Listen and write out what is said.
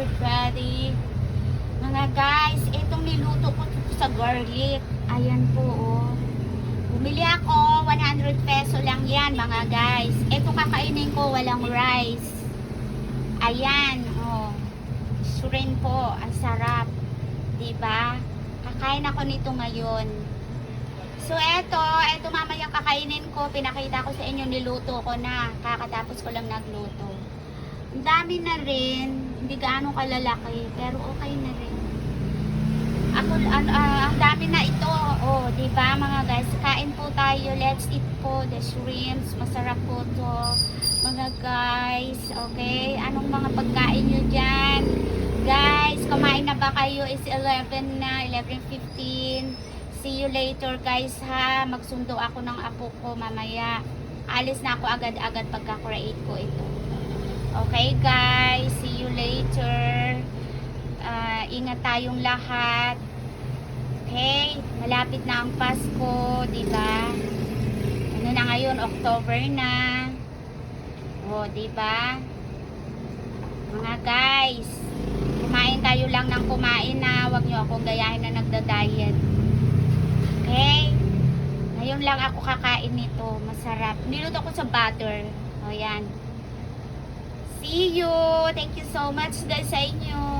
everybody. Mga guys, itong niluto ko sa garlic. Ayan po, oh. Bumili ako, 100 peso lang yan, mga guys. Ito kakainin ko, walang rice. Ayan, oh. Shrimp po, ang sarap. Diba? Kakain ako nito ngayon. So, eto mamayang kakainin ko. Pinakita ko sa inyo, niluto ko na. Kakatapos ko lang nagluto. Ang dami na rin. Hindi gaano kalalaki, pero okay na rin. Ang dami na ito. Oh, diba mga guys? Kain po tayo. Let's eat po the shrimps. Masarap po to. Mga guys, okay? Anong mga pagkain nyo dyan? Guys, kumain na ba kayo? Is 11 na, 11:15. See you later guys ha. Magsundo ako ng apo ko mamaya. Alis na ako agad-agad pagka-create ko ito. Okay guys, see you later. Ingat tayong lahat. Okay, malapit na ang Pasko, di ba? Ano na ngayon, October na. Oh, di ba? Mga guys, kumain tayo lang ng kumain na. Huwag niyo akong gayahin na nagda-diet. Okay? Ngayon lang ako kakain nito. Masarap. Niluto ko sa butter. O yan. See you. Thank you so much guys sa inyo.